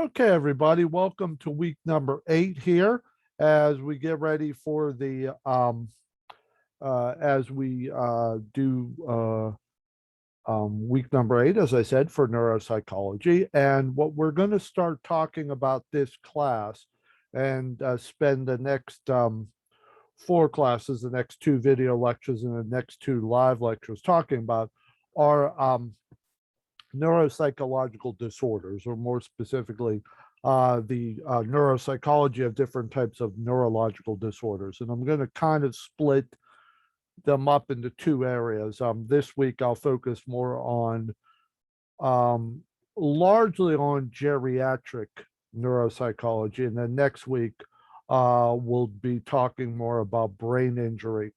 Okay, everybody, welcome to week number 8 here as we get ready for the as we do week number 8, as I said, for neuropsychology. And what we're going to start talking about this class and spend the next 4 classes, the next 2 video lectures, and the next 2 live lectures talking about are neuropsychological disorders, or more specifically, the neuropsychology of different types of neurological disorders. And I'm going to kind of split them up into 2 areas. This week, I'll focus more on largely on geriatric neuropsychology. And then next week, we'll be talking more about brain injury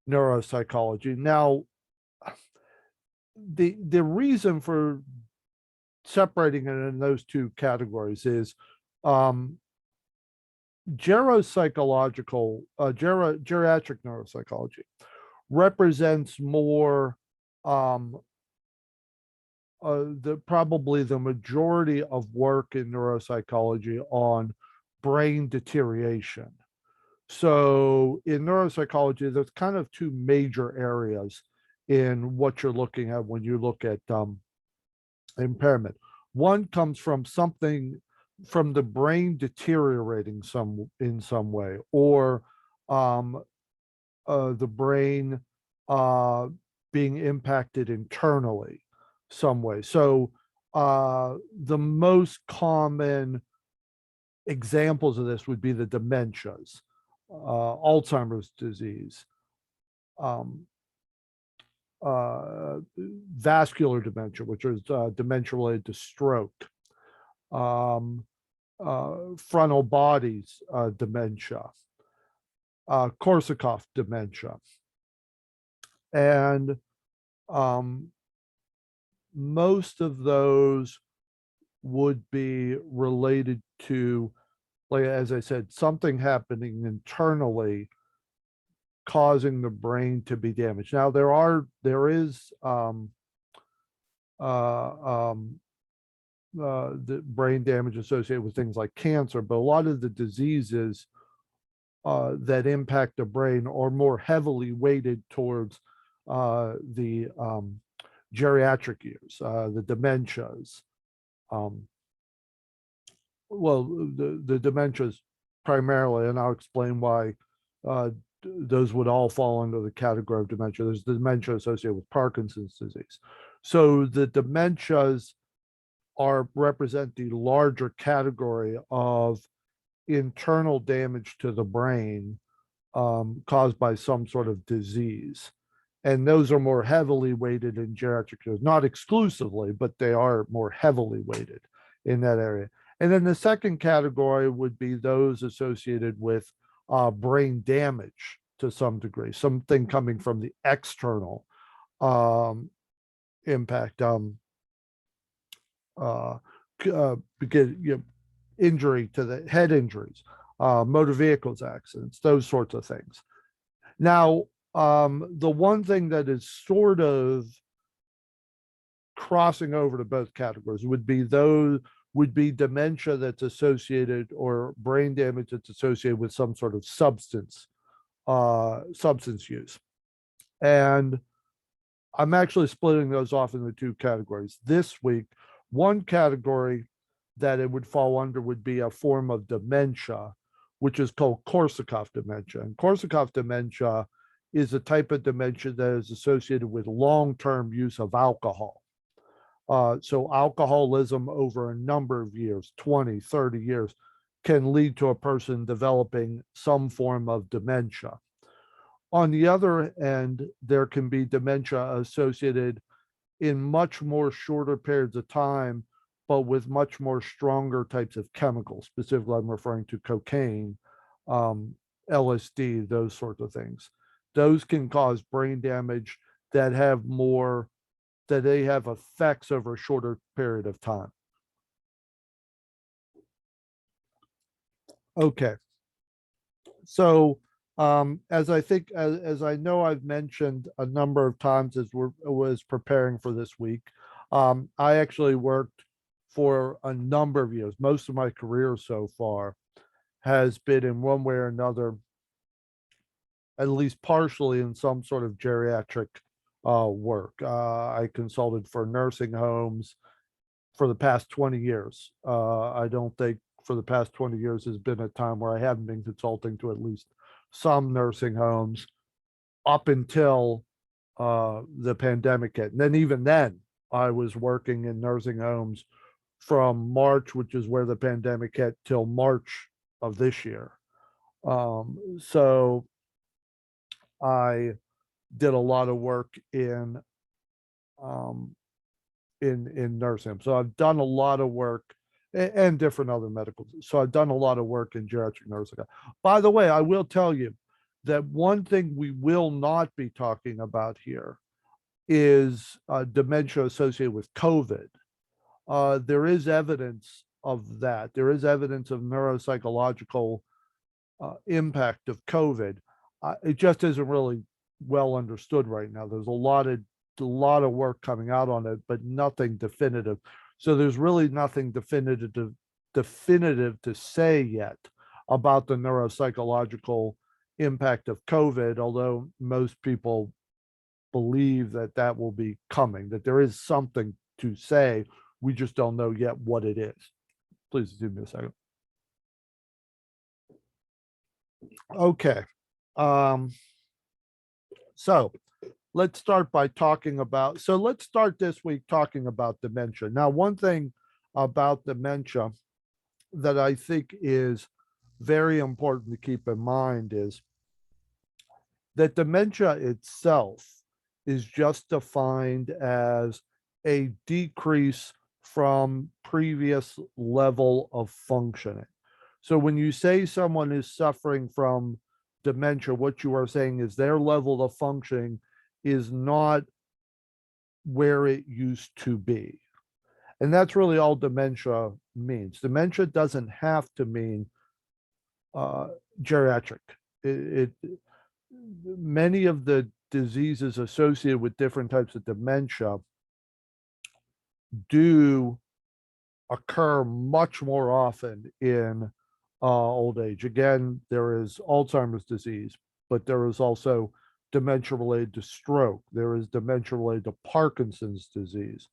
neuropsychology. Now, the reason for separating it in those 2 categories is geriatric neuropsychology represents more probably the majority of work in neuropsychology on brain deterioration. So in neuropsychology, there's kind of 2 major areas in what you're looking at when you look at impairment. One comes from something from the brain deteriorating in some way, or the brain being impacted internally some way. So the most common examples of this would be the dementias, Alzheimer's disease, vascular dementia, which is dementia related to stroke, frontal bodies dementia, Korsakoff dementia. And most of those would be related to, like, as I said, something happening internally causing the brain to be damaged. Now, there is the brain damage associated with things like cancer, but a lot of the diseases that impact the brain are more heavily weighted towards the geriatric years, the dementias. Well, the dementias primarily, and I'll explain why those would all fall under the category of dementia. There's dementia associated with Parkinson's disease. So the dementias represent the larger category of internal damage to the brain caused by some sort of disease. And those are more heavily weighted in geriatric years, not exclusively, but they are more heavily weighted in that area. And then the second category would be those associated with brain damage to some degree, something coming from the external impact, injury to the head injuries, motor vehicles accidents, those sorts of things. Now, the one thing that is sort of crossing over to both categories would be dementia that's associated, or brain damage that's associated with some sort of substance use. And I'm actually splitting those off into 2 categories. This week, one category that it would fall under would be a form of dementia, which is called Korsakoff dementia. And Korsakoff dementia is a type of dementia that is associated with long-term use of alcohol. So alcoholism over a number of years, 20, 30 years, can lead to a person developing some form of dementia. On the other end, there can be dementia associated in much more shorter periods of time, but with much more stronger types of chemicals. Specifically, I'm referring to cocaine, LSD, those sorts of things. Those can cause brain damage that have effects over a shorter period of time. Okay. So as I know I've mentioned a number of times as was preparing for this week, I actually worked for a number of years. Most of my career so far has been in one way or another, at least partially in some sort of geriatric work. I consulted for nursing homes for the past 20 years. I don't think for the past 20 years has been a time where I haven't been consulting to at least some nursing homes up until the pandemic hit. And then even then, I was working in nursing homes from March, which is where the pandemic hit, till March of this year. So I did a lot of work um, in nursing. So I've done a lot of work and different other medical. So I've done a lot of work in geriatric nursing. By the way, I will tell you that one thing we will not be talking about here is dementia associated with COVID. There is evidence of that. There is evidence of neuropsychological impact of COVID. It just isn't really well understood right now. There's a lot of work coming out on it, but nothing definitive. So there's really nothing definitive to say yet about the neuropsychological impact of COVID, although most people believe that that will be coming, that there is something to say. We just don't know yet what it is. Please give me a second. Okay. So let's start by talking about, so let's start this week talking about dementia. Now, one thing about dementia that I think is very important to keep in mind is that dementia itself is just defined as a decrease from previous level of functioning. So when you say someone is suffering from dementia, what you are saying is their level of functioning is not where it used to be. And that's really all dementia means. Dementia doesn't have to mean geriatric. Many of the diseases associated with different types of dementia do occur much more often in old age. Again, there is Alzheimer's disease, but there is also dementia related to stroke. There is dementia related to Parkinson's disease.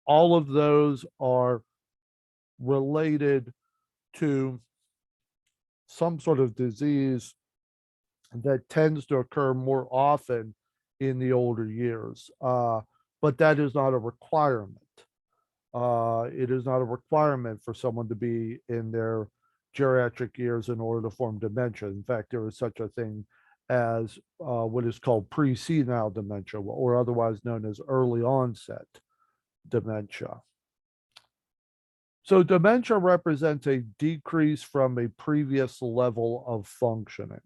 All of those are related to some sort of disease that tends to occur more often in the older years. But that is not a requirement. It is not a requirement for someone to be in their geriatric years in order to form dementia. In fact, there is such a thing as what is called pre-senile dementia, or otherwise known as early onset dementia. So dementia represents a decrease from a previous level of functioning.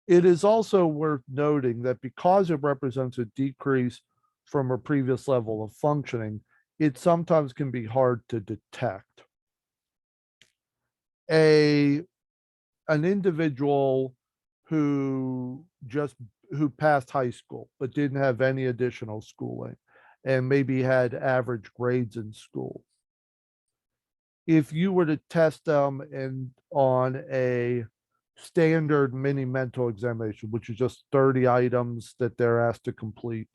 It is also worth noting that because it represents a decrease from a previous level of functioning, it sometimes can be hard to detect. An individual who passed high school but didn't have any additional schooling and maybe had average grades in school, if you were to test them on a standard mini mental examination, which is just 30 items that they're asked to complete,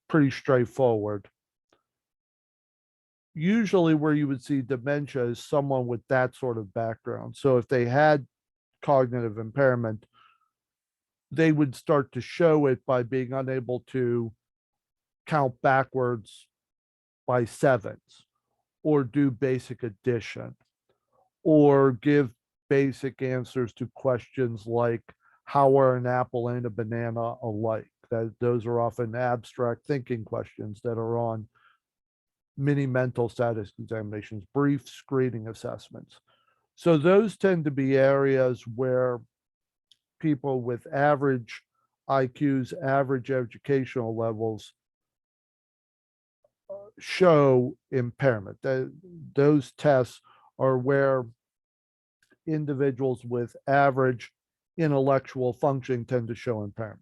pretty straightforward. Usually where you would see dementia is someone with that sort of background. So if they had cognitive impairment, they would start to show it by being unable to count backwards by sevens, or do basic addition, or give basic answers to questions like, how are an apple and a banana alike? Those are often abstract thinking questions that are on mini mental status examinations, brief screening assessments. So those tend to be areas where people with average IQs, average educational levels, show impairment. Those tests are where individuals with average intellectual functioning tend to show impairments.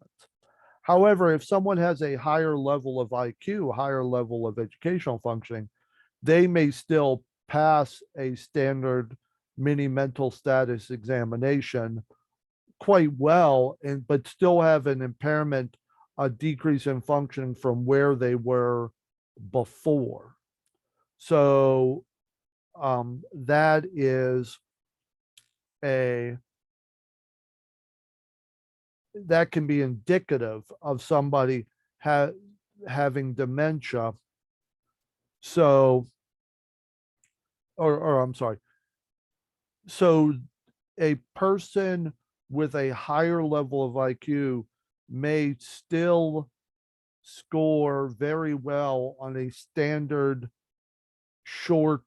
However, if someone has a higher level of IQ, higher level of educational functioning, they may still pass a standard mini mental status examination quite well, and but still have an impairment, a decrease in functioning from where they were before. So that is a that can be indicative of somebody having dementia. So, or I'm sorry. So a person with a higher level of IQ may still score very well on a standard short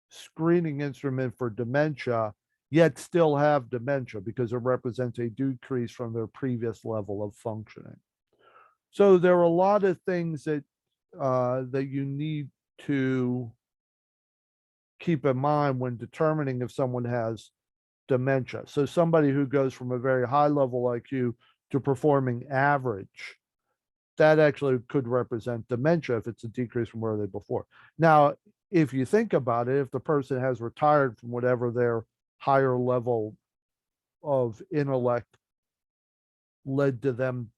screening instrument for dementia, yet still have dementia because it represents a decrease from their previous level of functioning. So there are a lot of things that that you need to keep in mind when determining if someone has dementia. So somebody who goes from a very high level IQ to performing average, that actually could represent dementia if it's a decrease from where they before. Now, if you think about it, if the person has retired from whatever their higher level of intellect led to them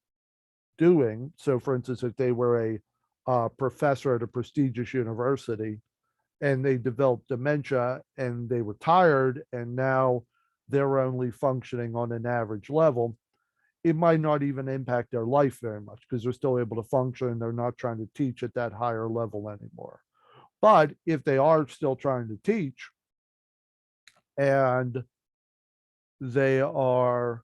doing, so for instance, if they were a professor at a prestigious university and they developed dementia and they retired and now they're only functioning on an average level, it might not even impact their life very much because they're still able to function and they're not trying to teach at that higher level anymore. But if they are still trying to teach and they are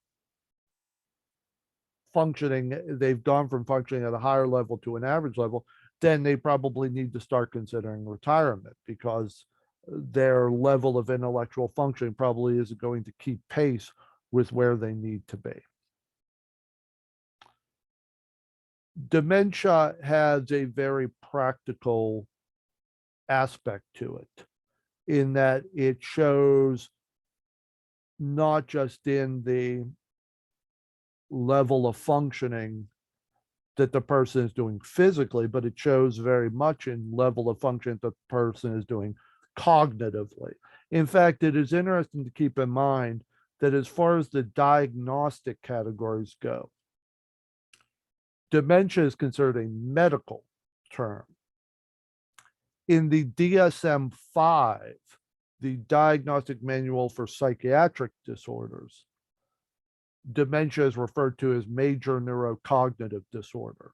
functioning, they've gone from functioning at a higher level to an average level, then they probably need to start considering retirement because their level of intellectual functioning probably isn't going to keep pace with where they need to be. Dementia has a very practical aspect to it in that it shows not just in the level of functioning that the person is doing physically, but it shows very much in level of function that the person is doing cognitively. In fact, it is interesting to keep in mind that as far as the diagnostic categories go, dementia is considered a medical term. In the DSM 5, the Diagnostic Manual for Psychiatric Disorders, dementia is referred to as major neurocognitive disorder.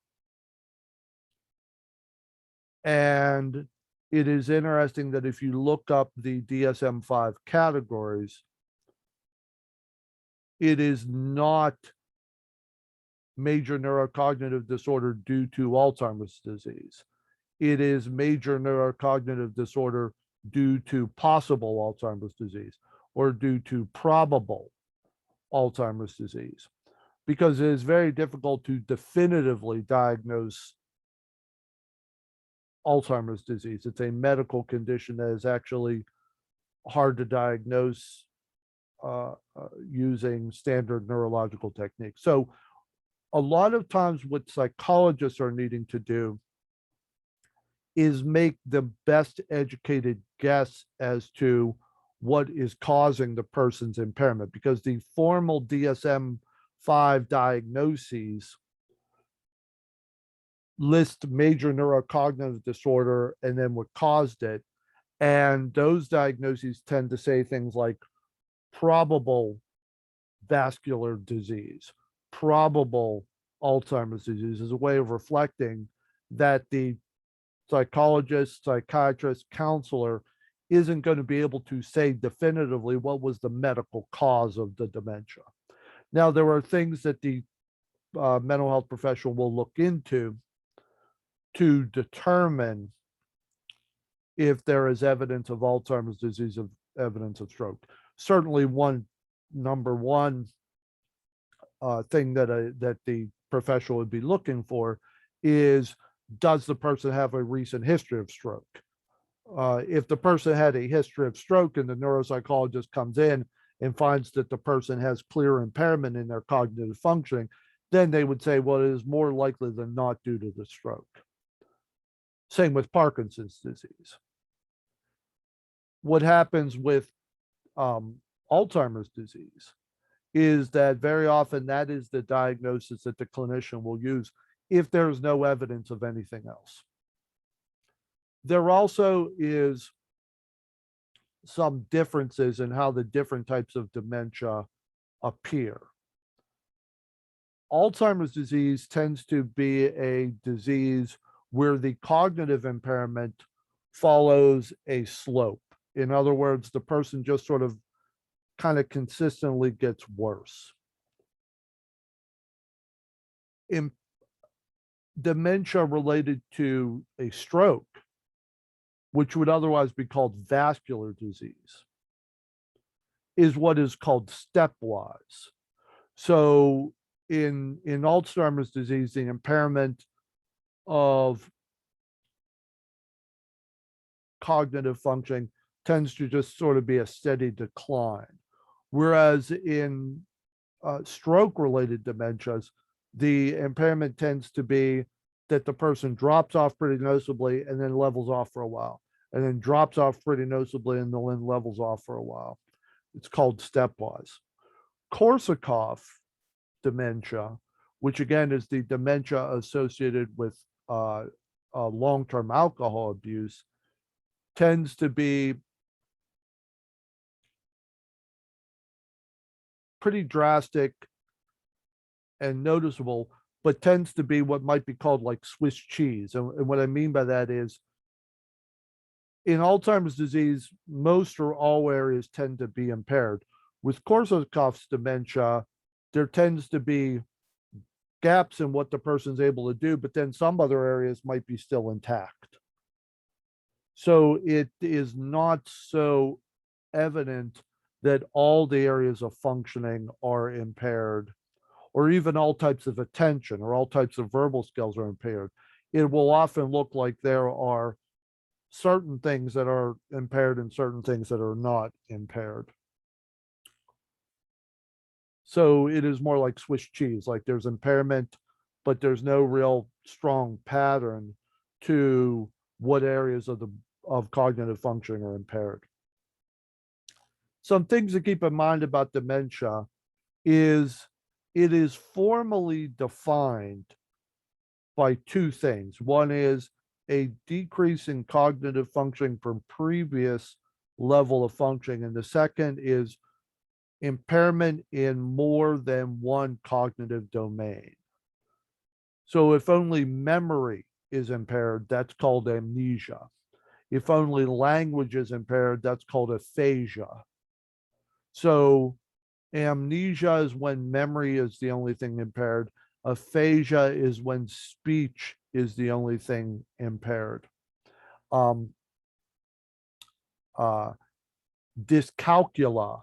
And it is interesting that if you look up the DSM 5 categories, it is not major neurocognitive disorder due to Alzheimer's disease. It is major neurocognitive disorder due to possible Alzheimer's disease or due to probable Alzheimer's disease, because it is very difficult to definitively diagnose Alzheimer's disease. It's a medical condition that is actually hard to diagnose using standard neurological techniques. So a lot of times what psychologists are needing to do is make the best educated guess as to what is causing the person's impairment, because the formal DSM-5 diagnoses list major neurocognitive disorder and then what caused it. And those diagnoses tend to say things like probable vascular disease, probable Alzheimer's disease, as a way of reflecting that the psychologist, psychiatrist, counselor isn't going to be able to say definitively what was the medical cause of the dementia. Now, there are things that the mental health professional will look into to determine if there is evidence of Alzheimer's disease, of evidence of stroke. Certainly, number one thing that the professional would be looking for is, does the person have a recent history of stroke? If the person had a history of stroke and the neuropsychologist comes in and finds that the person has clear impairment in their cognitive functioning, then they would say, well, it is more likely than not due to the stroke. Same with Parkinson's disease. what happens with Alzheimer's disease is that very often that is the diagnosis that the clinician will use if there's no evidence of anything else. There also is some differences in how the different types of dementia appear. Alzheimer's disease tends to be a disease where the cognitive impairment follows a slope. In other words, the person just sort of kind of consistently gets worse. In dementia related to a stroke, which would otherwise be called vascular disease, is what is called stepwise. So in Alzheimer's disease, the impairment of cognitive functioning tends to just sort of be a steady decline. Whereas in stroke-related dementias, the impairment tends to be that the person drops off pretty noticeably and then levels off for a while, and then drops off pretty noticeably and then levels off for a while. It's called stepwise. Korsakoff dementia, which again is the dementia associated with long-term alcohol abuse, tends to be pretty drastic and noticeable, but tends to be what might be called like Swiss cheese. And what I mean by that is in Alzheimer's disease, most or all areas tend to be impaired. With Korsakoff's dementia, there tends to be gaps in what the person's able to do, but then some other areas might be still intact. So it is not so evident that all the areas of functioning are impaired, or even all types of attention or all types of verbal skills are impaired. It will often look like there are certain things that are impaired and certain things that are not impaired. So it is more like Swiss cheese, like there's impairment, but there's no real strong pattern to what areas of cognitive functioning are impaired. Some things to keep in mind about dementia is it is formally defined by two things. One is a decrease in cognitive functioning from previous level of functioning, and the second is impairment in more than one cognitive domain. So if only memory is impaired, that's called amnesia. If only language is impaired, that's called aphasia. So amnesia is when memory is the only thing impaired. Aphasia is when speech is the only thing impaired. Dyscalculia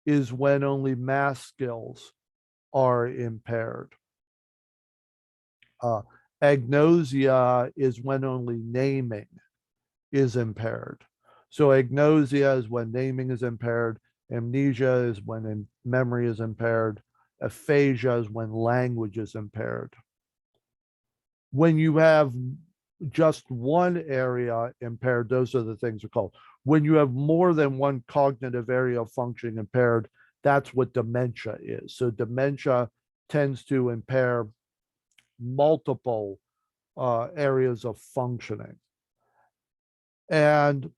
is when only math skills are impaired. Agnosia is when only naming is impaired. So agnosia is when naming is impaired. Amnesia is when memory is impaired. Aphasia is when language is impaired. When you have just one area impaired, those are the things are called. When you have more than one cognitive area of functioning impaired, that's what dementia is. So dementia tends to impair multiple areas of functioning. And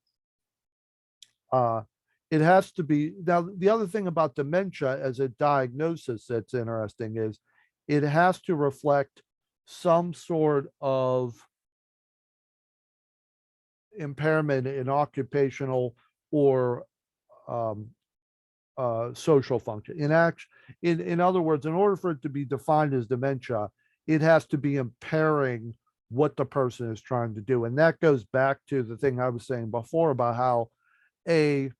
it has to be, now the other thing about dementia as a diagnosis that's interesting is it has to reflect some sort of impairment in occupational or social function. In other words, in order for it to be defined as dementia, it has to be impairing what the person is trying to do. And that goes back to the thing I was saying before about how a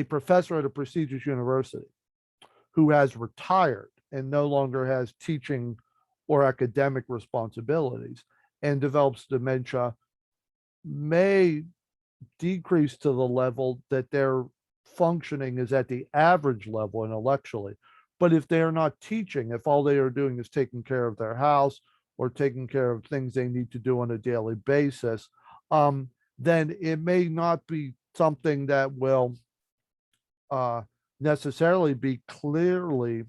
professor at a prestigious university who has retired and no longer has teaching or academic responsibilities and develops dementia may decrease to the level that their functioning is at the average level intellectually. But if they are not teaching, if all they are doing is taking care of their house or taking care of things they need to do on a daily basis, then it may not be something that will necessarily be clearly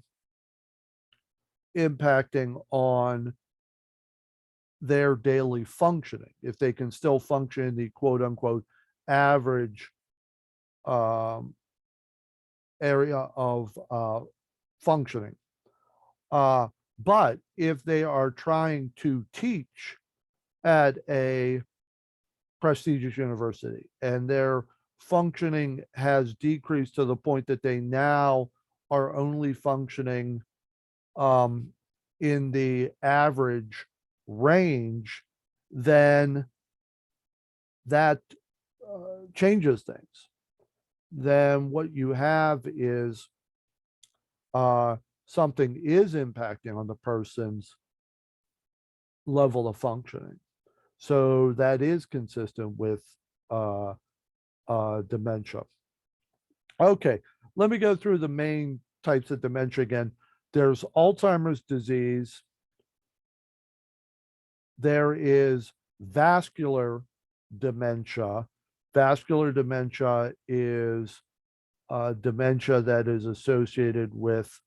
impacting on their daily functioning. If they can still function in the quote unquote average area of functioning. But if they are trying to teach at a prestigious university and their functioning has decreased to the point that they now are only functioning in the average range, then that changes things. Then what you have is something is impacting on the person's level of functioning. So that is consistent with dementia. Okay, let me go through the main types of dementia again. There's Alzheimer's disease. There is vascular dementia. Vascular dementia is dementia that is associated with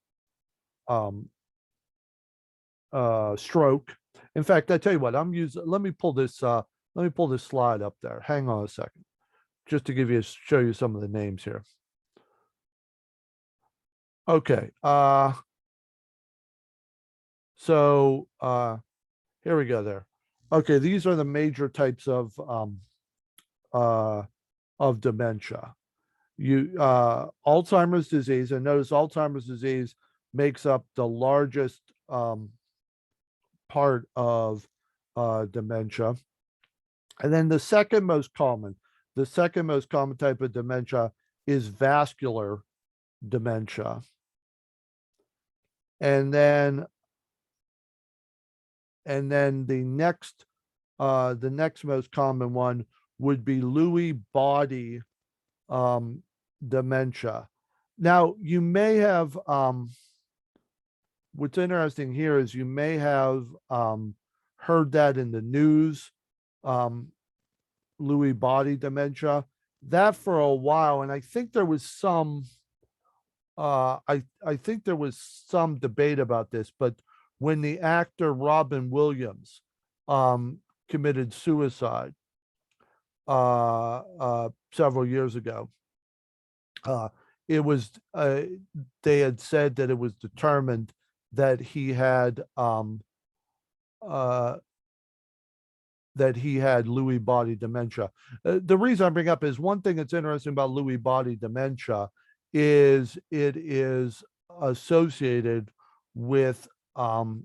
stroke. In fact, I tell you what, let me pull this slide up there. Hang on a second, just to show you some of the names here. Okay, so here we go there. Okay, these are the major types of dementia. Alzheimer's disease, and notice Alzheimer's disease makes up the largest part of dementia. And then the second most common type of dementia is vascular dementia. And then the next most common one would be Lewy body dementia. Now, you may have what's interesting here is you may have heard that in the news, Lewy body dementia, that for a while, and I think there was some I think there was some debate about this, but when the actor Robin Williams committed suicide several years ago, it was they had said that it was determined that he had Lewy body dementia. The reason I bring up is one thing that's interesting about Lewy body dementia is it is associated with oh,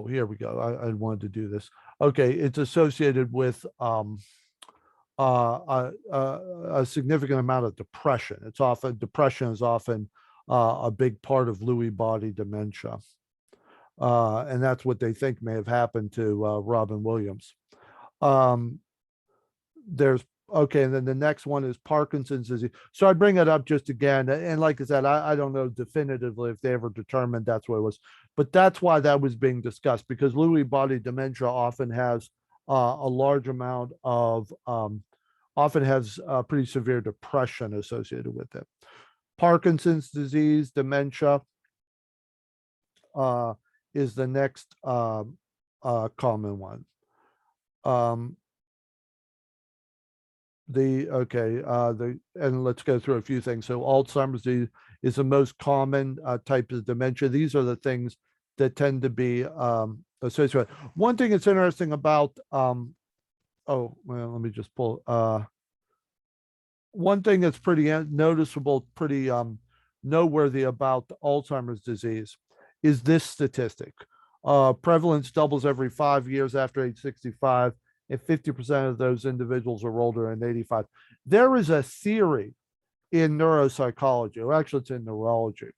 here we go. I wanted to do this. Okay, it's associated with a significant amount of depression. Depression is often a big part of Lewy body dementia. And that's what they think may have happened to Robin Williams. And then the next one is Parkinson's disease. So I bring it up just again, and like I said, I don't know definitively if they ever determined that's what it was, but that's why that was being discussed, because Lewy body dementia often has a large amount of, often has pretty severe depression associated with it. Parkinson's disease, dementia, is the next common one. And let's go through a few things. So Alzheimer's disease is the most common type of dementia. These are the things that tend to be associated. One thing that's interesting about, let me just pull, one thing that's pretty noticeable, pretty noteworthy about Alzheimer's disease is this statistic. Prevalence doubles every 5 years after age 65, and 50% of those individuals are older than 85. There is a theory in neuropsychology, or actually it's in neurology,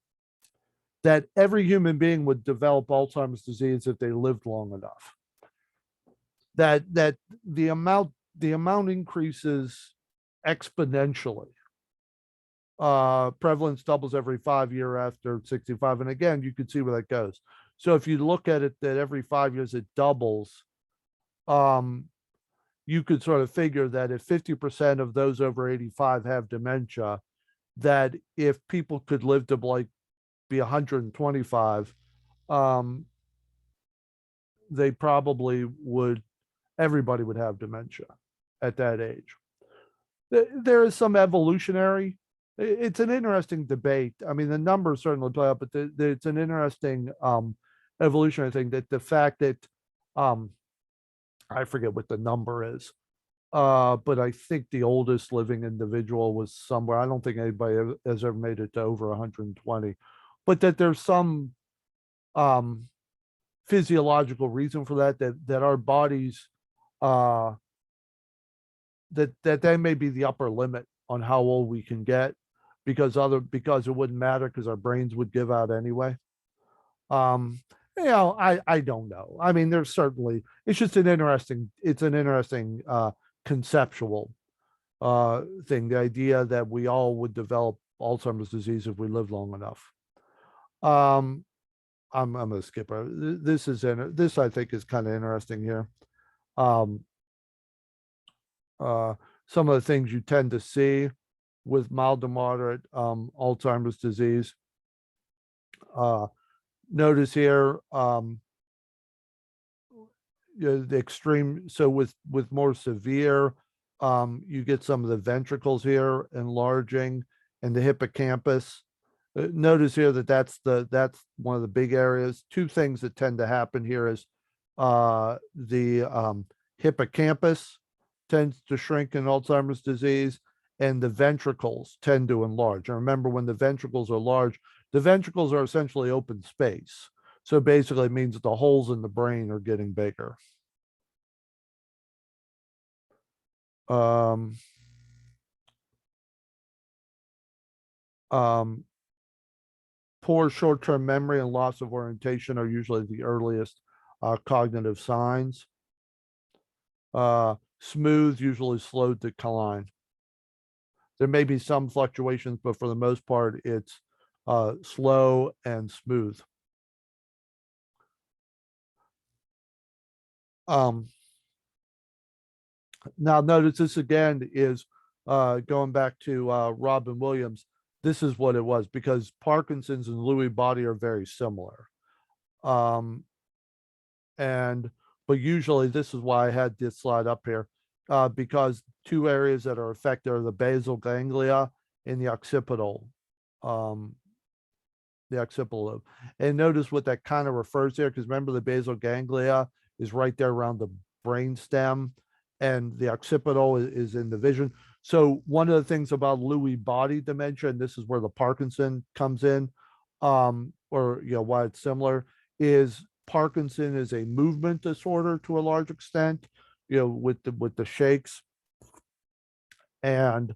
that every human being would develop Alzheimer's disease if they lived long enough. That the amount increases exponentially. Prevalence doubles every 5 years after 65. And again, you can see where that goes. So if you look at it, that every 5 years it doubles, you could sort of figure that if 50% of those over 85 have dementia, that if people could live to like be 125, they probably would, everybody would have dementia at that age. There is some evolutionary, it's an interesting debate. I mean, the numbers certainly play out, but it's an interesting evolutionary thing, that the fact that I forget what the number is, but I think the oldest living individual was somewhere. I don't think anybody has ever made it to over 120, but that there's some physiological reason for that. That our bodies, that may be the upper limit on how old we can get, because it wouldn't matter, because our brains would give out anyway. I don't know. I mean, there's certainly, it's just an interesting conceptual thing, the idea that we all would develop Alzheimer's disease if we live long enough. I'm gonna skip over this. This I think is kind of interesting here. Some of the things you tend to see with mild to moderate Alzheimer's disease. Notice here, the extreme. So with more severe, you get some of the ventricles here enlarging, and the hippocampus. Notice here that that's one of the big areas. Two things that tend to happen here is the hippocampus tends to shrink in Alzheimer's disease, and the ventricles tend to enlarge. And remember, when the ventricles are large, the ventricles are essentially open space. So basically it means that the holes in the brain are getting bigger. Poor short-term memory and loss of orientation are usually the earliest cognitive signs. Smooth, usually slow decline. There may be some fluctuations, but for the most part, it's slow and smooth. Now notice this again is going back to Robin Williams. This is what it was, because Parkinson's and Lewy body are very similar. But usually this is why I had this slide up here, because two areas that are affected are the basal ganglia and the occipital lobe. And notice what that kind of refers there, because remember the basal ganglia is right there around the brain stem, and the occipital is in the vision. So one of the things about Lewy body dementia, and this is where the Parkinson comes in, or why it's similar, is Parkinson is a movement disorder to a large extent, with the shakes. And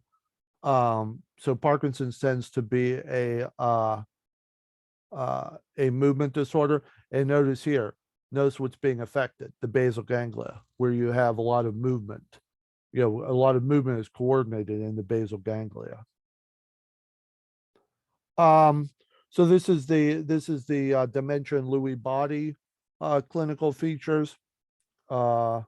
so Parkinson's tends to be a movement disorder. And notice what's being affected, the basal ganglia, where you have a lot of movement. A lot of movement is coordinated in the basal ganglia. So this is the dementia and Lewy body clinical features. Some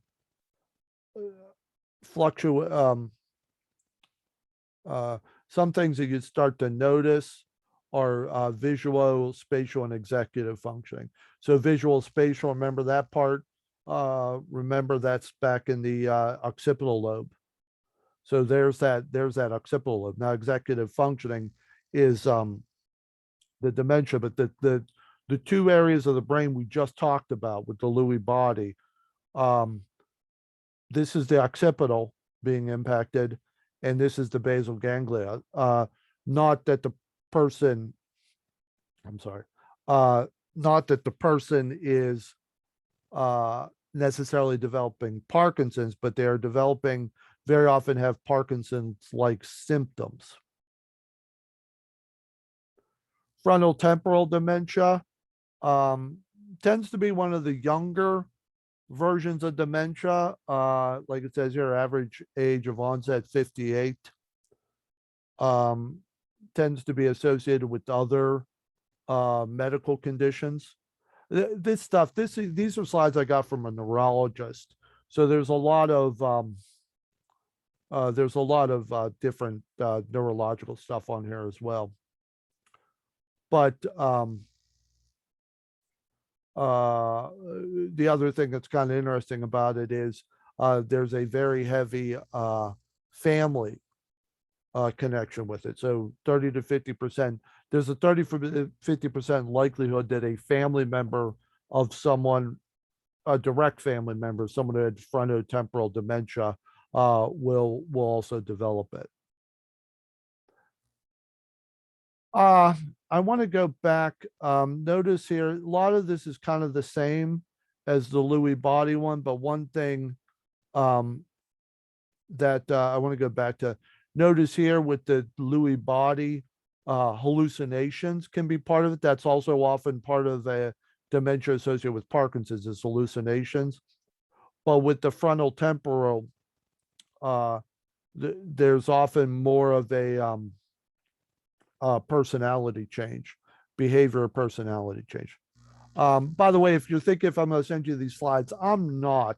things that you start to notice are visual, spatial, and executive functioning. So visual, spatial, remember that part. Remember that's back in the occipital lobe. So there's that occipital lobe. Now executive functioning is the dementia, but the two areas of the brain we just talked about with the Lewy body, this is the occipital being impacted, and this is the basal ganglia. Not that the person is necessarily developing Parkinson's, but they are developing, very often have Parkinson's-like symptoms. Frontal temporal dementia tends to be one of the younger versions of dementia. Like it says here, average age of onset 58. Tends to be associated with other medical conditions. These are slides I got from a neurologist So there's a lot of different neurological stuff on here as well. But the other thing that's kind of interesting about it is there's a very heavy family connection with it. So 30 to 50%, there's a 30 to 50% likelihood that a family member of someone, a direct family member, someone who had frontotemporal dementia, will also develop it. I want to go back. Notice here, a lot of this is kind of the same as the Lewy body one, but one thing that I want to go back to, notice here with the Lewy body, hallucinations can be part of it. That's also often part of a dementia associated with Parkinson's is hallucinations. But with the frontal temporal, there's often more of a personality change, behavior personality change. By the way, if you're thinking if I'm going to send you these slides, I'm not.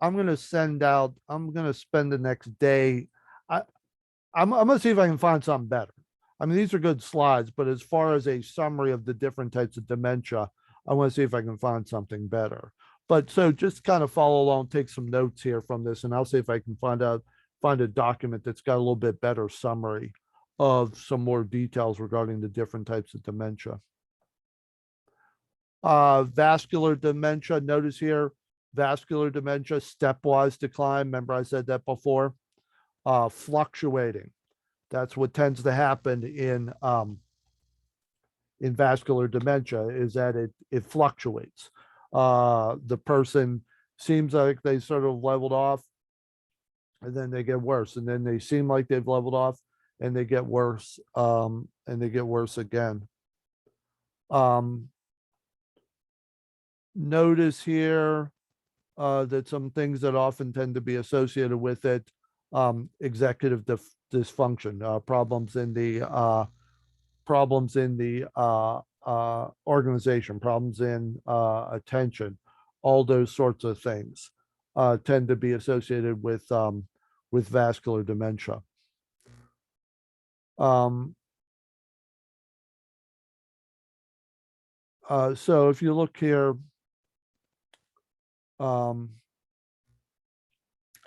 I'm going to spend the next day. I'm going to see if I can find something better. I mean, these are good slides, but as far as a summary of the different types of dementia, I want to see if I can find something better. But so just kind of follow along, take some notes here from this, and I'll see if I can find a document that's got a little bit better summary of some more details regarding the different types of dementia. Vascular dementia, notice here, vascular dementia, stepwise decline. Remember I said that before? Fluctuating. That's what tends to happen in vascular dementia, is that it fluctuates. The person seems like they sort of leveled off, and then they get worse, and then they seem like they've leveled off, and they get worse, and they get worse again. Notice here that some things that often tend to be associated with it, executive dysfunction, problems in the organization, problems in attention, all those sorts of things tend to be associated with vascular dementia. So if you look here,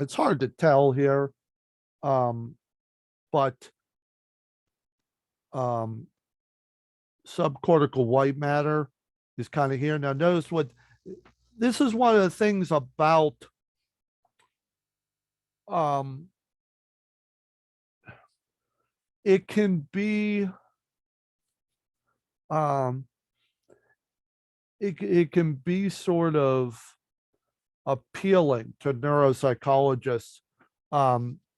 it's hard to tell here, but subcortical white matter is kind of here. Now notice this is one of the things about it can be it can be sort of appealing to neuropsychologists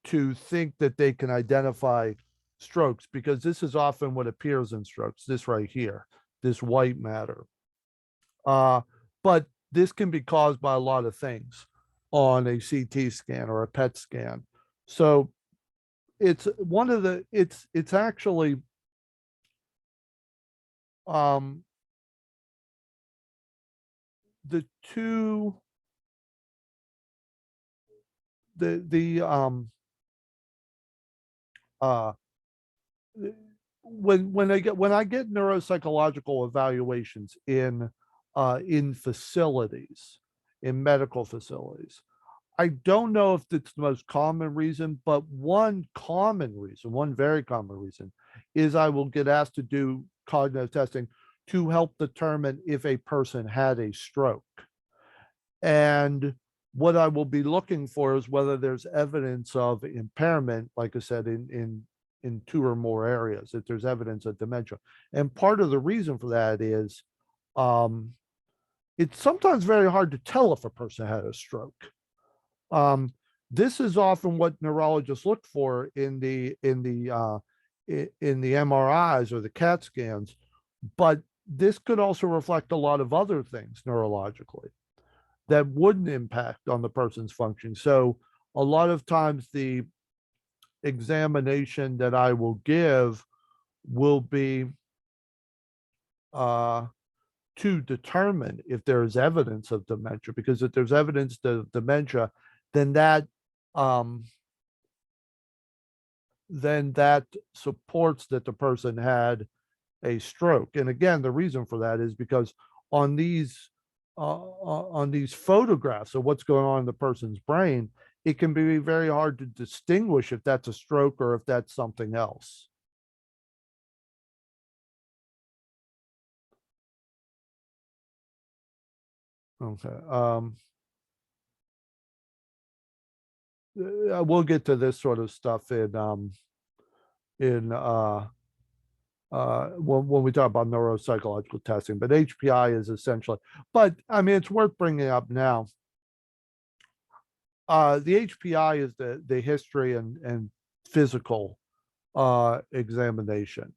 to think that they can identify strokes, because this is often what appears in strokes, this right here, this white matter. But this can be caused by a lot of things on a CT scan or a PET scan. So it's one of the, it's actually the two, when I get neuropsychological evaluations in facilities, in medical facilities, I don't know if it's the most common reason, but one very common reason is I will get asked to do cognitive testing to help determine if a person had a stroke. And what I will be looking for is whether there's evidence of impairment, like I said, in two or more areas, if there's evidence of dementia. And part of the reason for that is it's sometimes very hard to tell if a person had a stroke. This is often what neurologists look for in the MRIs or the CAT scans, but this could also reflect a lot of other things neurologically that wouldn't impact on the person's function. So a lot of times the examination that I will give will be to determine if there is evidence of dementia, because if there's evidence of dementia, then um, that supports that the person had a stroke. And again, the reason for that is because on these photographs of what's going on in the person's brain, it can be very hard to distinguish if that's a stroke or if that's something else. Okay. We'll get to this sort of stuff in when we talk about neuropsychological testing, but HPI is essentially, but I mean, it's worth bringing up now. The HPI is the history and physical examination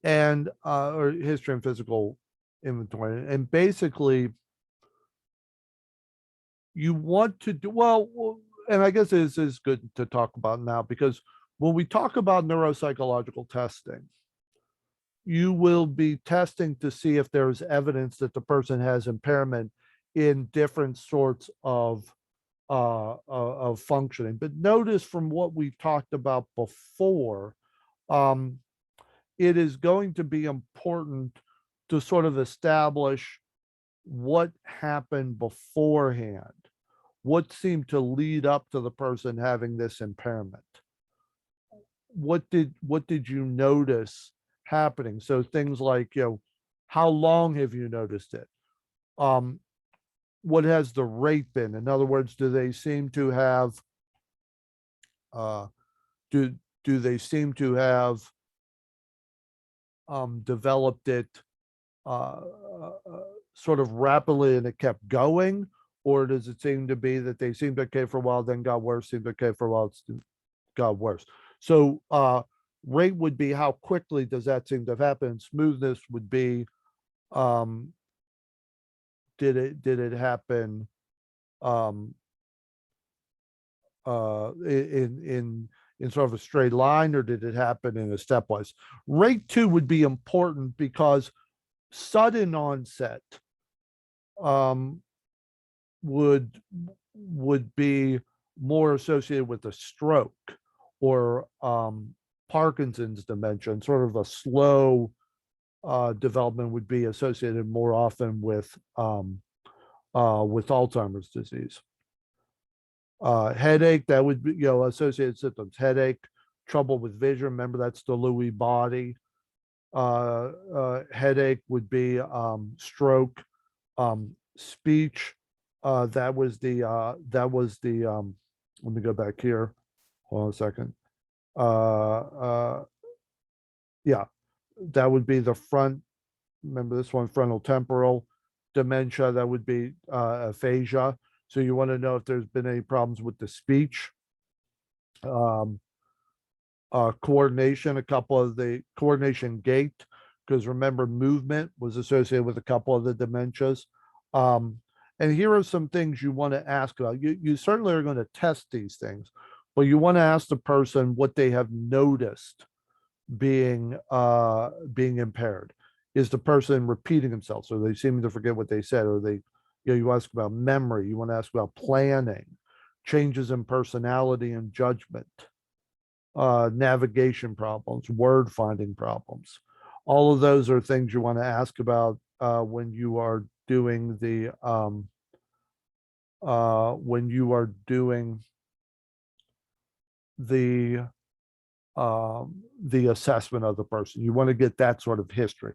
and or history and physical inventory. And basically, you want to do well, and I guess this is good to talk about now, because when we talk about neuropsychological testing, you will be testing to see if there's evidence that the person has impairment in different sorts of functioning. But notice from what we've talked about before, um, it is going to be important to sort of establish what happened beforehand, what seemed to lead up to the person having this impairment. What did you notice happening? So things like, how long have you noticed it? What has the rate been? In other words, do they seem to have uh, do do they seem to have developed it uh, sort of rapidly and it kept going, or does it seem to be that they seemed okay for a while, then got worse, seemed okay for a while, got worse? So rate would be how quickly does that seem to have happened. Smoothness would be um, did it happen um, in sort of a straight line, or did it happen in a stepwise? Rate two would be important because sudden onset um, would be more associated with a stroke or Parkinson's dementia, and sort of a slow development would be associated more often with Alzheimer's disease. Headache, that would be, associated symptoms, headache, trouble with vision. Remember, that's the Lewy body. Headache would be stroke, speech. That was the, let me go back here. Hold on a second. Yeah, that would be the front. Remember this one, frontal temporal dementia. That would be aphasia. So you want to know if there's been any problems with the speech. Coordination, a couple of the coordination gait, because remember, movement was associated with a couple of the dementias. And here are some things you want to ask about. You certainly are going to test these things, but you want to ask the person what they have noticed being impaired. Is the person repeating themselves, or they seem to forget what they said, or they, you ask about memory, you want to ask about planning, changes in personality and judgment, navigation problems, word finding problems. All of those are things you want to ask about when you are doing the assessment of the person. You want to get that sort of history.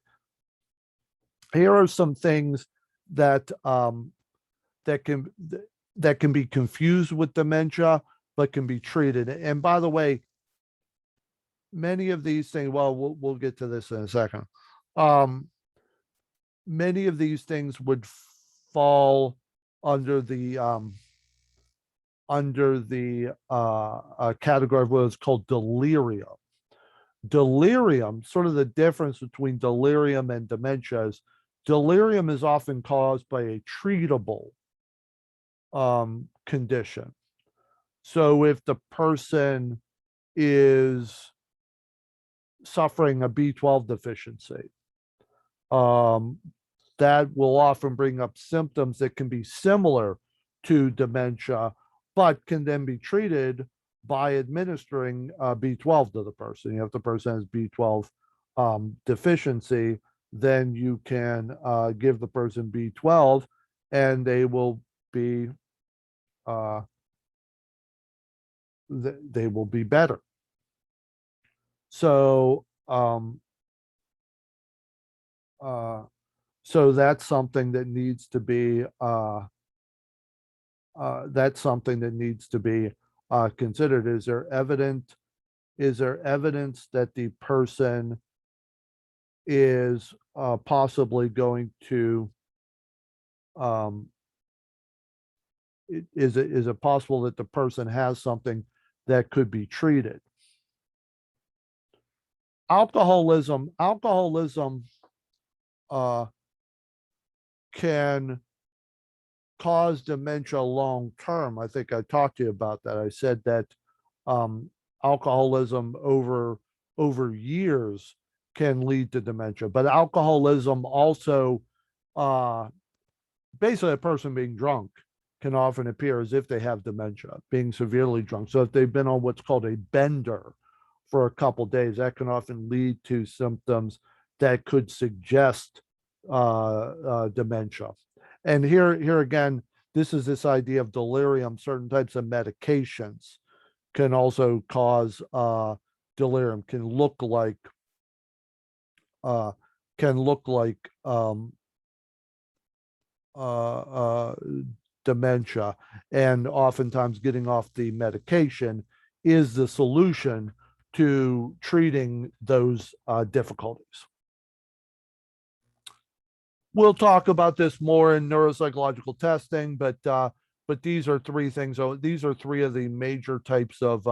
Here are some things that that can be confused with dementia, but can be treated. And by the way, many of these things, well, we'll get to this in a second. Many of these things would fall under the category of what is called delirium. Delirium, sort of the difference between delirium and dementia is delirium is often caused by a treatable condition. So if the person is suffering a B12 deficiency, that will often bring up symptoms that can be similar to dementia, but can then be treated by administering B12 to the person. If the person has B12 deficiency, then you can give the person B12 and they will be they will be better. So so that's something that needs to be considered. Is there evidence that the person is possibly going to is it possible that the person has something that could be treated? Alcoholism can cause dementia long term. I think I talked to you about that. I said that alcoholism over years can lead to dementia, but alcoholism also basically a person being drunk can often appear as if they have dementia, being severely drunk. So if they've been on what's called a bender for a couple days, that can often lead to symptoms that could suggest dementia. And here again, this idea of delirium. Certain types of medications can also cause delirium. Can look like dementia, and oftentimes getting off the medication is the solution to treating those difficulties. We'll talk about this more in neuropsychological testing, but these are three things. So these are three of the major types of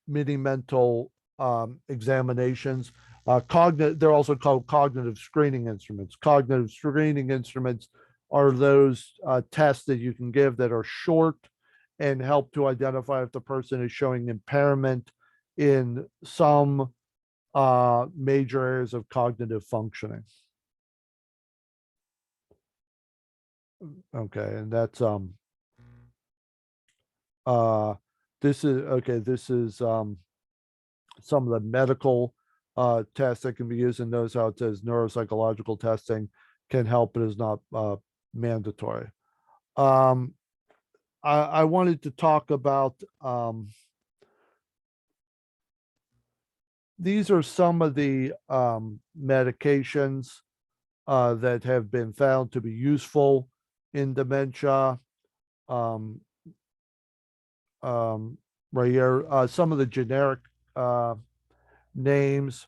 mini mental examinations. They're also called cognitive screening instruments. Cognitive screening instruments are those tests that you can give that are short and help to identify if the person is showing impairment in some major areas of cognitive functioning. Okay, and that's this is some of the medical tests that can be used, and notice how it says neuropsychological testing can help, but is not mandatory. I wanted to talk about these are some of the medications that have been found to be useful in dementia. Right here, some of the generic names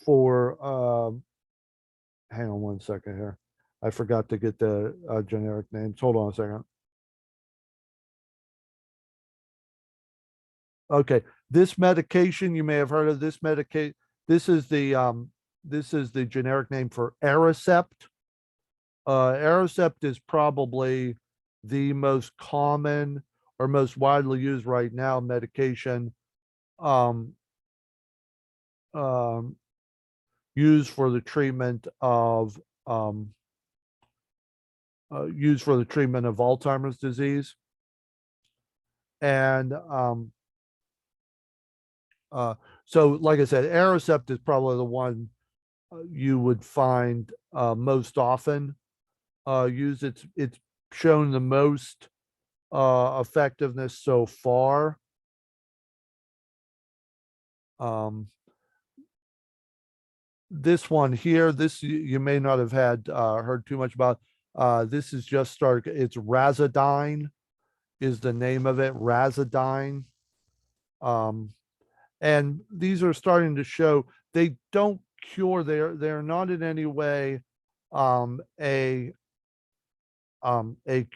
for hang on one second here. I forgot to get the generic names. Hold on a second. Okay, this medication, you may have heard of this medication. This is the generic name for Aricept. Aricept is probably the most common or most widely used right now medication used for the treatment of Alzheimer's disease. And so, like I said, Aricept is probably the one you would find most often used. It's shown the most effectiveness so far. This one here, this you may not have had heard too much about. This is just started. It's Razidine is the name of it, Razidine. And these are starting to show they don't cure. They're not in any way a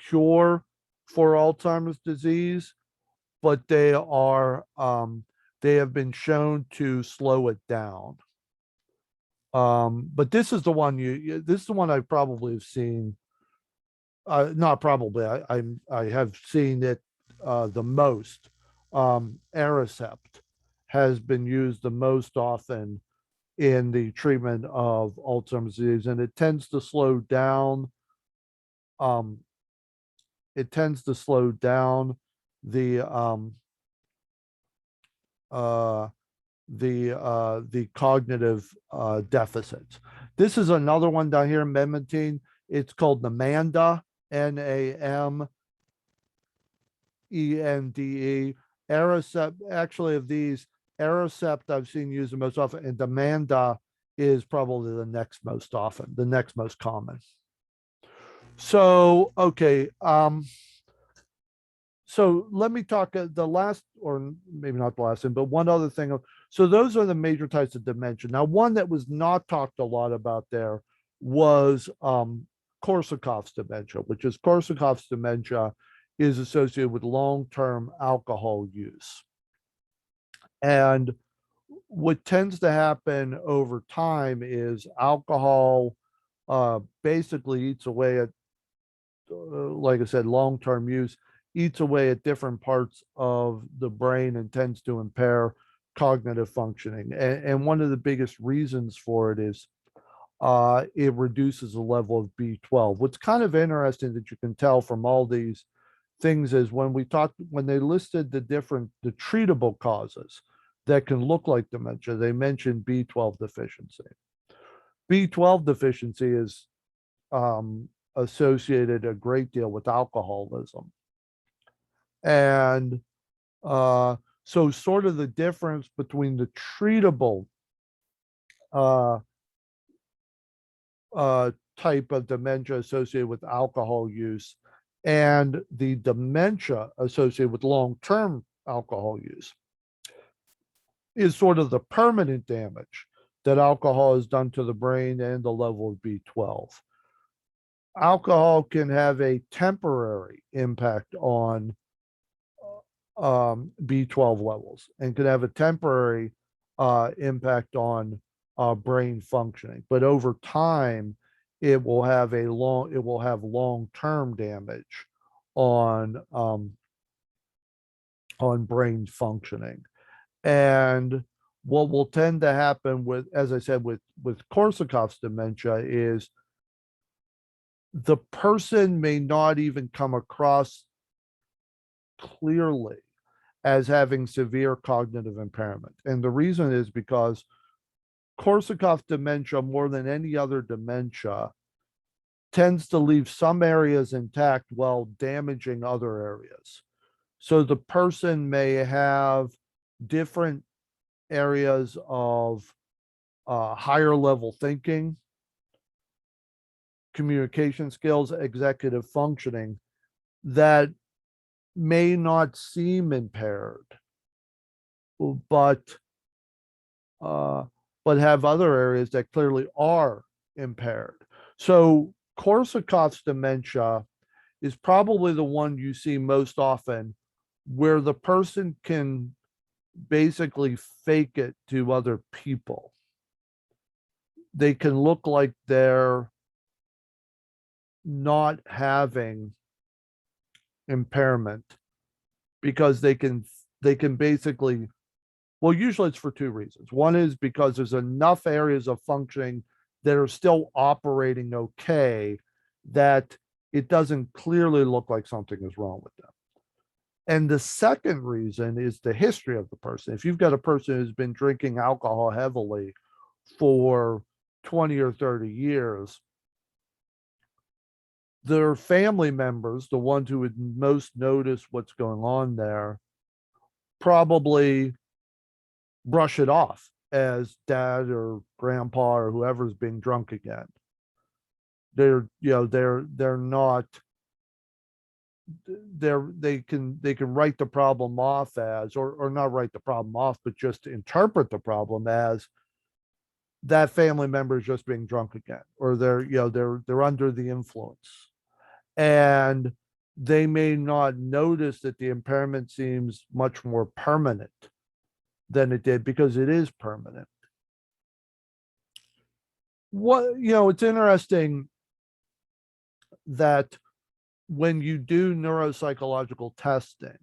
cure for Alzheimer's disease, but they have been shown to slow it down. But this is the one this is the one I probably have seen. Not probably. I have seen it the most. Aricept has been used the most often in the treatment of Alzheimer's disease, and it tends to slow down. Um, it tends to slow down the uh, the cognitive deficits. This is another one down here, memantine. It's called Namenda, Namende. Aricept, actually, of these, Aricept I've seen used the most often, and Namenda is probably the next most often, the next most common. So, okay. So let me talk the last, or maybe not the last thing, but one other thing. So those are the major types of dementia. Now, one that was not talked a lot about there was Korsakoff's dementia, which is Korsakoff's dementia is associated with long-term alcohol use. And what tends to happen over time is alcohol basically eats away at, like I said, long-term use eats away at different parts of the brain and tends to impair cognitive functioning. And one of the biggest reasons for it is it reduces the level of B12. What's kind of interesting that you can tell from all these things is when they listed the treatable causes that can look like dementia, they mentioned B12 deficiency. B12 deficiency is associated a great deal with alcoholism. And so sort of the difference between the treatable type of dementia associated with alcohol use and the dementia associated with long-term alcohol use is sort of the permanent damage that alcohol has done to the brain and the level of B12. Alcohol can have a temporary impact on B12 levels and can have a temporary impact on brain functioning. But over time, it will have long-term damage on brain functioning. And what will tend to happen with, as I said, with Korsakoff's dementia is the person may not even come across clearly as having severe cognitive impairment. And the reason is because Korsakoff dementia, more than any other dementia, tends to leave some areas intact while damaging other areas. So the person may have different areas of higher level thinking, communication skills, executive functioning that may not seem impaired, but have other areas that clearly are impaired. So Korsakoff's dementia is probably the one you see most often where the person can basically fake it to other people. They can look like they're not having impairment because they can basically, well, usually it's for two reasons. One is because there's enough areas of functioning that are still operating okay that it doesn't clearly look like something is wrong with them. And the second reason is the history of the person. If you've got a person who's been drinking alcohol heavily for 20 or 30 years, their family members, the ones who would most notice what's going on there, probably brush it off as dad or grandpa or whoever's being drunk again. They're not, they can write the problem off as, or not write the problem off, but just interpret the problem as that family member is just being drunk again, or they're under the influence. And they may not notice that the impairment seems much more permanent than it did, because it is permanent. It's interesting that when you do neuropsychological testing,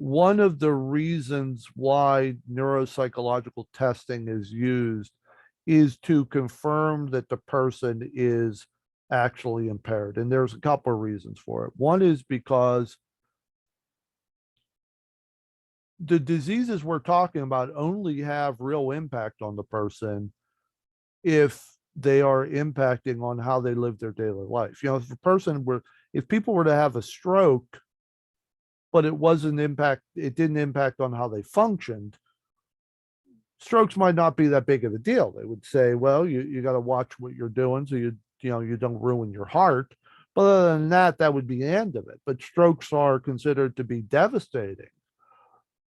one of the reasons why neuropsychological testing is used is to confirm that the person is actually impaired. And there's a couple of reasons for it. One is because the diseases we're talking about only have real impact on the person if they are impacting on how they live their daily life. You know, if people were to have a stroke, but it didn't impact on how they functioned, strokes might not be that big of a deal. They would say, well, you got to watch what you're doing so you don't ruin your heart. But other than that, that would be the end of it. But strokes are considered to be devastating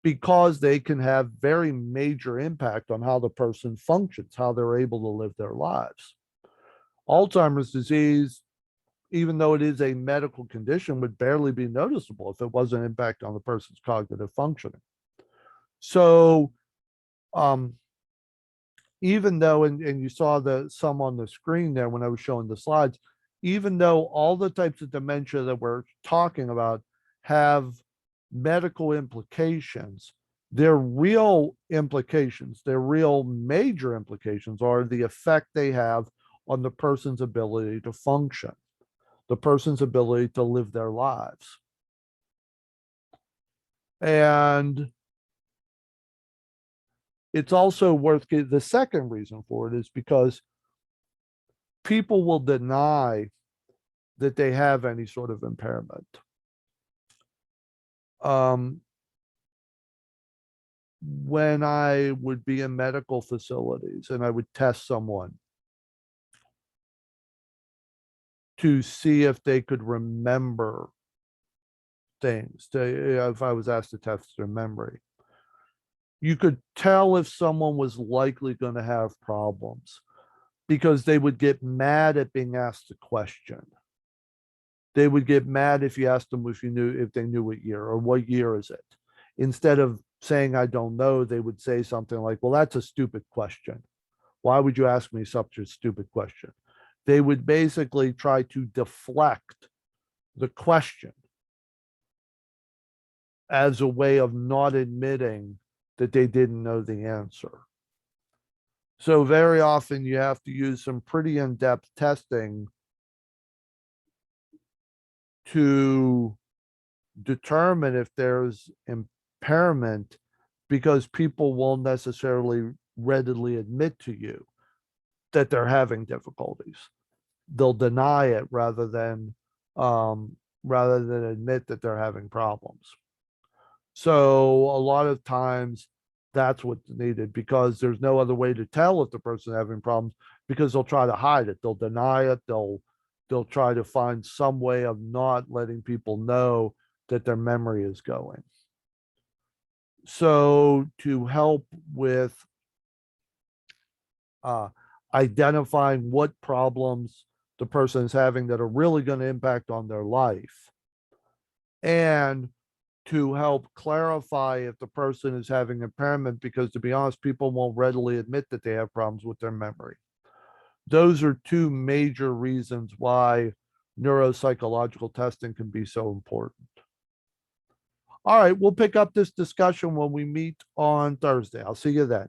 because they can have very major impact on how the person functions, how they're able to live their lives. Alzheimer's disease, even though it is a medical condition, would barely be noticeable if it wasn't impact on the person's cognitive functioning. So even though, and you saw some on the screen there when I was showing the slides, even though all the types of dementia that we're talking about have medical implications, their real implications, their real major implications are the effect they have on the person's ability to function, the person's ability to live their lives. And it's also the second reason for it is because people will deny that they have any sort of impairment. When I would be in medical facilities and I would test someone to see if they could remember things, if I was asked to test their memory, you could tell if someone was likely going to have problems because they would get mad at being asked a question. They would get mad if you asked them if they knew what year or what year is it. Instead of saying I don't know, they would say something like, well, that's a stupid question. Why would you ask me such a stupid question? They would basically try to deflect the question as a way of not admitting that they didn't know the answer. So very often you have to use some pretty in-depth testing to determine if there's impairment, because people won't necessarily readily admit to you that they're having difficulties. They'll deny it rather than admit that they're having problems. So a lot of times that's what's needed, because there's no other way to tell if the person's having problems, because they'll try to hide it. They'll deny it. They'll try to find some way of not letting people know that their memory is going. So to help with identifying what problems the person is having that are really going to impact on their life, and to help clarify if the person is having impairment, because to be honest, people won't readily admit that they have problems with their memory. Those are two major reasons why neuropsychological testing can be so important. All right, we'll pick up this discussion when we meet on Thursday. I'll see you then.